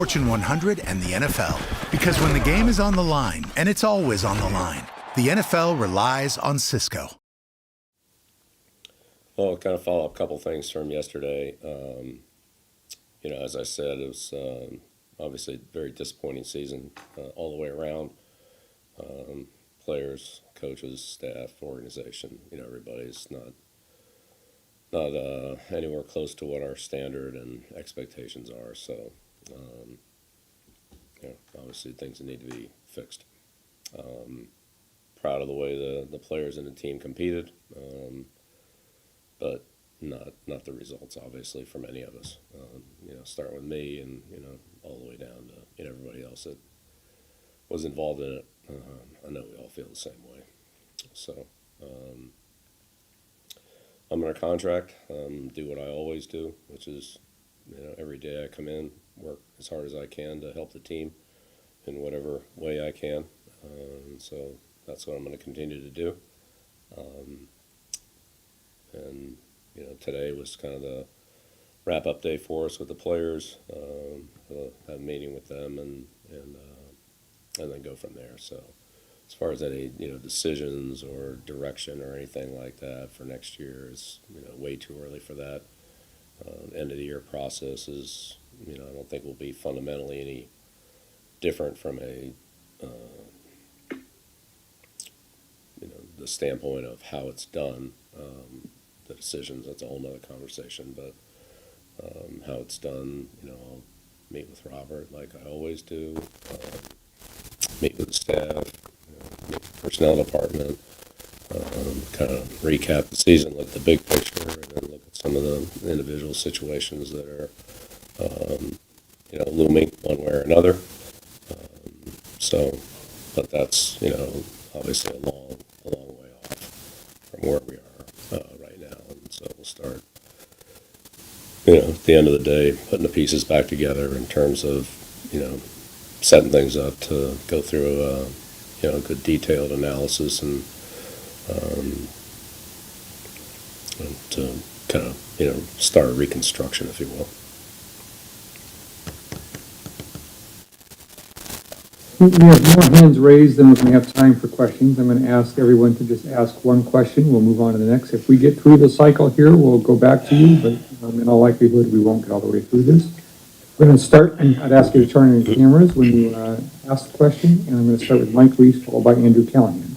Fortune 100 and the NFL. Because when the game is on the line, and it's always on the line, the NFL relies on Cisco. Well, kind of follow up a couple things from yesterday. As I said, it was obviously a very disappointing season all the way around. Players, coaches, staff, organization, everybody's not anywhere close to what our standard and expectations are. So, obviously things that need to be fixed. Proud of the way the players and the team competed, but not the results, obviously, from any of us. Starting with me and, all the way down to everybody else that was involved in it. I know we all feel the same way. So I'm under contract, do what I always do, which is, every day I come in, work as hard as I can to help the team in whatever way I can. So that's what I'm going to continue to do. And today was kind of the wrap-up day for us with the players. Have a meeting with them and then go from there. So as far as any decisions or direction or anything like that for next year, is way too early for that. End of the year process is I don't think will be fundamentally any different from a the standpoint of how it's done. The decisions, that's a whole nother conversation, but how it's done, I'll meet with Robert like I always do, meet with the staff, meet with the personnel department, kind of recap the season, look at the big picture, and then look at some of the individual situations that are looming one way or another. But that's obviously a long way off from where we are right now, and so we'll start at the end of the day putting the pieces back together in terms of setting things up to go through a good detailed analysis and to kind of start a reconstruction, if you will. We have more hands raised than we're going to have time for questions. I'm going to ask everyone to just ask one question. We'll move on to the next. If we get through the cycle here, we'll go back to you, but in all likelihood, we won't get all the way through this. We're going to start, and I'd ask you to turn on your cameras when you ask the question, and I'm going to start with Mike Reese, followed by Andrew Callahan.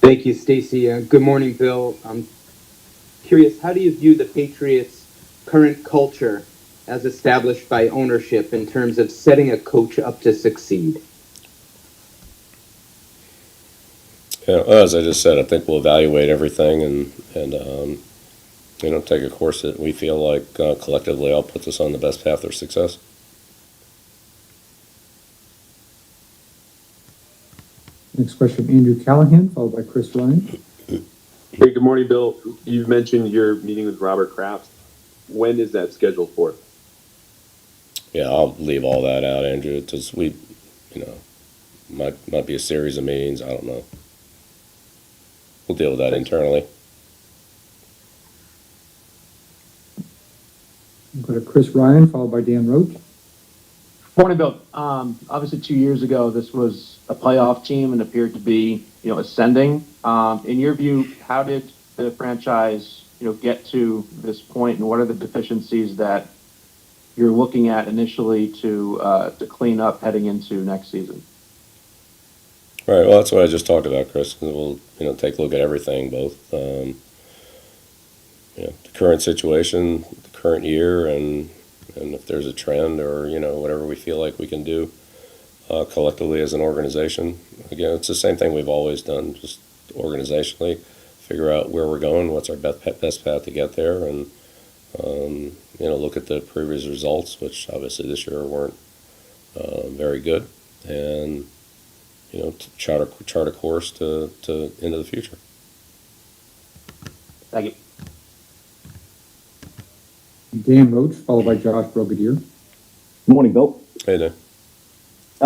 Thank you, Stacy. Good morning, Bill. I'm curious, how do you view the Patriots' current culture as established by ownership in terms of setting a coach up to succeed? Yeah, well, as I just said, I think we'll evaluate everything and take a course that we feel like collectively all puts us on the best path of success. Next question, Andrew Callahan, followed by Chris Ryan. Hey, good morning, Bill. You've mentioned your meeting with Robert Kraft. When is that scheduled for? Yeah, I'll leave all that out, Andrew, because we, might be a series of meetings. I don't know. We'll deal with that internally. We'll go to Chris Ryan, followed by Dan Roach. Morning, Bill. Obviously, 2 years ago, this was a playoff team and appeared to be, ascending. In your view, how did the franchise, get to this point, and what are the deficiencies that you're looking at initially to clean up heading into next season? Right. Well, that's what I just talked about, Chris. We'll, take a look at everything, both, the current situation, the current year, and if there's a trend or, whatever we feel like we can do collectively as an organization. Again, it's the same thing we've always done, just organizationally, figure out where we're going, what's our best path to get there, and, look at the previous results, which obviously this year weren't very good, and, to chart a course to into the future. Thank you. Dan Roach, followed by Josh Brigadier. Good morning, Bill. Hey there.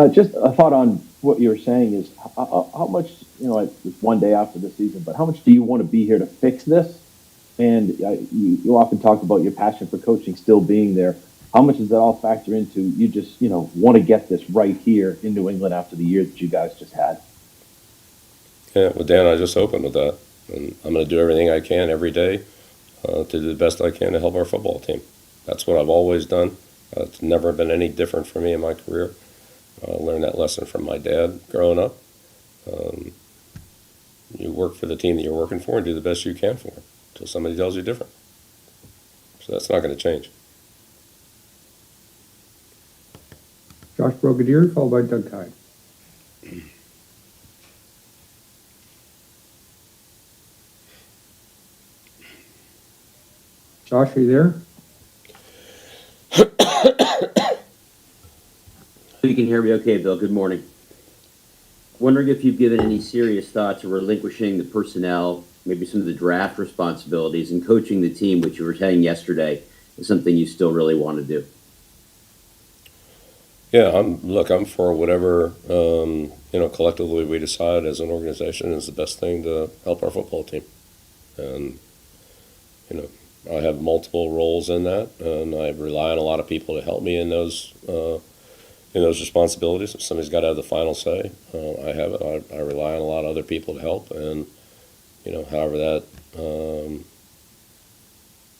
Just a thought on what you were saying is how much, it's one day after the season, but how much do you want to be here to fix this? And you often talk about your passion for coaching still being there. how much does that all factor into you just, want to get this right here in New England after the year that you guys just had? Yeah, well, Dan, I just opened with that, and I'm going to do everything I can every day to do the best I can to help our football team. That's what I've always done. It's never been any different for me in my career. I learned that lesson from my dad growing up. You work for the team that you're working for and do the best you can for them until somebody tells you different. So that's not going to change. Josh Brigadier, followed by Doug Hyde. Josh, are you there? You can hear me okay, Bill. Good morning. Wondering if you've given any serious thought to relinquishing the personnel, maybe some of the draft responsibilities, and coaching the team, which you were saying yesterday is something you still really want to do. Yeah, I'm for whatever, collectively we decide as an organization is the best thing to help our football team. And, I have multiple roles in that, and I rely on a lot of people to help me in those responsibilities. If somebody's got to have the final say, I have it. I rely on a lot of other people to help, and, however that,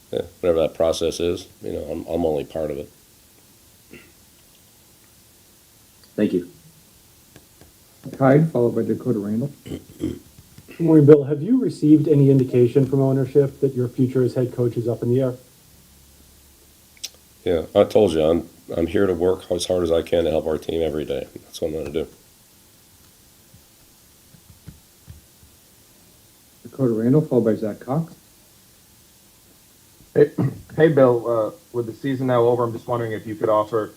whatever that process is, I'm only part of it. Thank you. Hyde, followed by Dakota Randall. Good morning, Bill. Have you received any indication from ownership that your future as head coach is up in the air? Yeah, I told you, I'm here to work as hard as I can to help our team every day. That's what I'm going to do. Dakota Randall, followed by Zach Cox. Hey, Bill. With the season now over, I'm just wondering if you could offer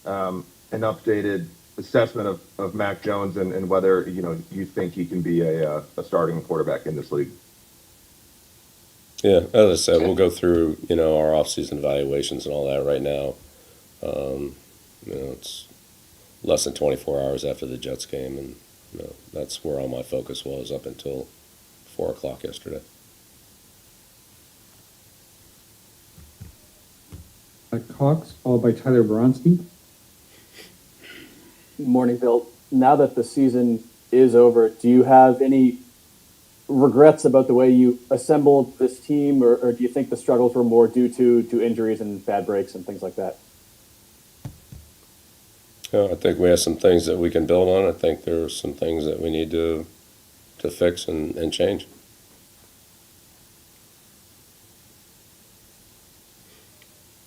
an updated assessment of Mac Jones and whether you think he can be a starting quarterback in this league. Yeah, as I said, we'll go through our off-season evaluations and all that right now. It's less than 24 hours after the Jets game, and that's where all my focus was up until 4 o'clock yesterday. Cox, followed by Tyler Bronski. Morning, Bill. Now that the season is over, do you have any regrets about the way you assembled this team, or do you think the struggles were more due to injuries and bad breaks and things like that? I think we have some things that we can build on. I think there's some things that we need to fix and change.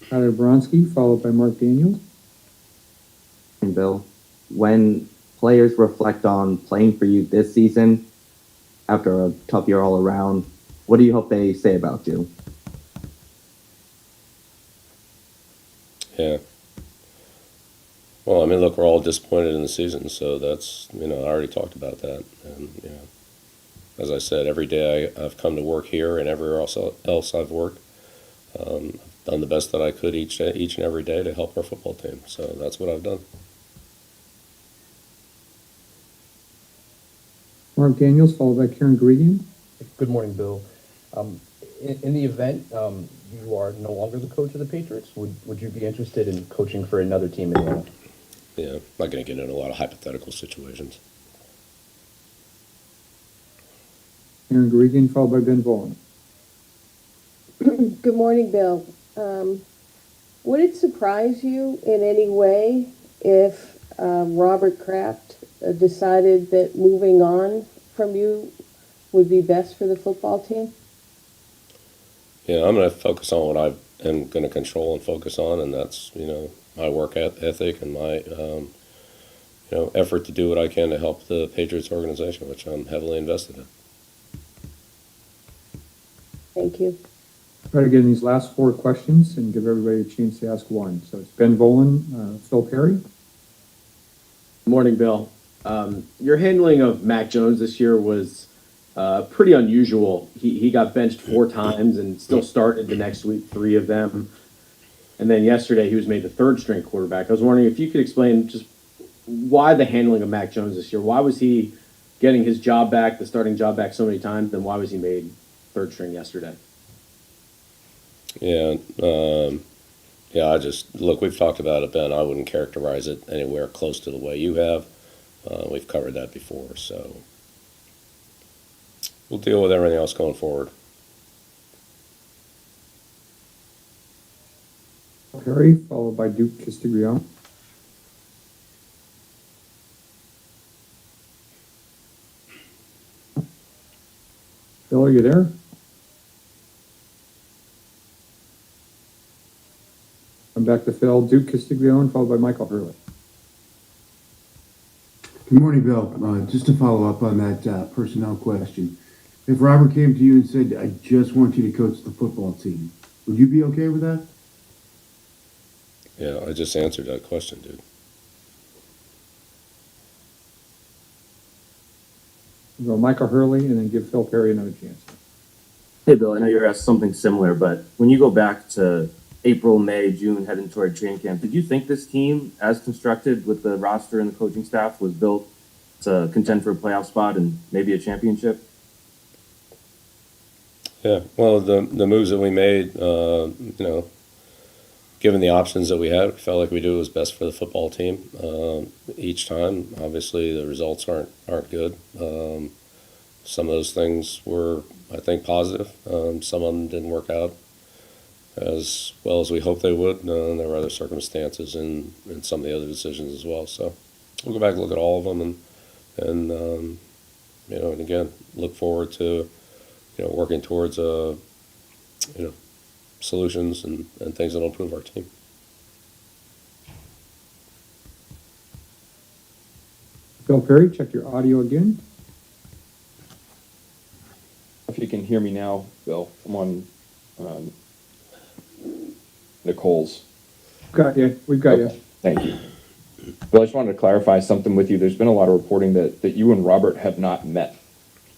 Tyler Bronski, followed by Mark Daniels. And Bill, when players reflect on playing for you this season, after a tough year all around, what do you hope they say about you? Yeah. Well, look, we're all disappointed in the season, so that's, I already talked about that. And, as I said, every day I've come to work here and everywhere else I've worked, I've done the best that I could each and every day to help our football team. So that's what I've done. Mark Daniels, followed by Karen Gregan. Good morning, Bill. In the event you are no longer the coach of the Patriots, would you be interested in coaching for another team in the NFL? Yeah, I'm not going to get into a lot of hypothetical situations. Karen Gregan, followed by Ben Volen. Good morning, Bill. Would it surprise you in any way if Robert Kraft decided that moving on from you would be best for the football team? Yeah, I'm going to focus on what I am going to control and focus on, and that's, my work ethic and my, effort to do what I can to help the Patriots organization, which I'm heavily invested in. Thank you. Try to get in these last 4 questions and give everybody a chance to ask one. So it's Ben Volen, Phil Perry. Morning, Bill. Your handling of Mac Jones this year was pretty unusual. He got benched 4 times and still started the next week 3 of them. And then yesterday he was made the 3rd string quarterback. I was wondering if you could explain just why the handling of Mac Jones this year. Why was he getting his job back, the starting job back so many times, then why was he made 3rd string yesterday? Yeah, Yeah, look, we've talked about it, Ben. I wouldn't characterize it anywhere close to the way you have. We've covered that before, so we'll deal with everything else going forward. Perry, followed by Duke Castiglione. Phil, are you there? Come back to Phil. Duke Castiglione, followed by Michael Hurley. Good morning, Bill. Just to follow up on that personnel question. If Robert came to you and said, I just want you to coach the football team, would you be okay with that? Yeah, I just answered that question, dude. We'll go Michael Hurley and then give Phil Perry another chance. Hey, Bill, I know you're asked something similar, but when you go back to April, May, June, heading toward training camp, did you think this team, as constructed with the roster and the coaching staff, was built to contend for a playoff spot and maybe a championship? Yeah, well, the moves that we made, given the options that we had, we felt like we did what was best for the football team. Each time, obviously, the results aren't good. Some of those things were, I think, positive. Some of them didn't work out as well as we hoped they would. There were other circumstances in some of the other decisions as well. So we'll go back and look at all of them and again, look forward to, working towards, solutions and things that will improve our team. Phil Perry, check your audio again. If you can hear me now, Bill, I'm on Nicole's. We've got you. Thank you. Bill, I just wanted to clarify something with you. There's been a lot of reporting that you and Robert have not met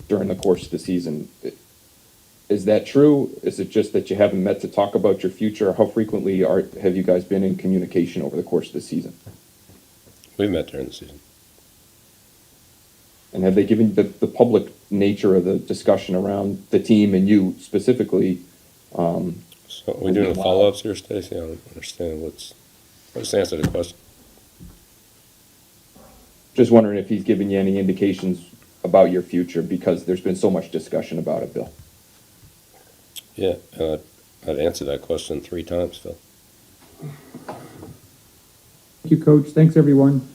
during the course of the season. Is that true? Is it just that you haven't met to talk about your future? How frequently have you guys been in communication over the course of the season? We've met during the season. And have they given the public nature of the discussion around the team and you specifically? So are we doing the follow-ups here, Stacey? I don't understand what's the answer to the question. Just wondering if he's given you any indications about your future, because there's been so much discussion about it, Bill. Yeah, I've answered that question 3 times, Phil. Thank you, Coach. Thanks, everyone.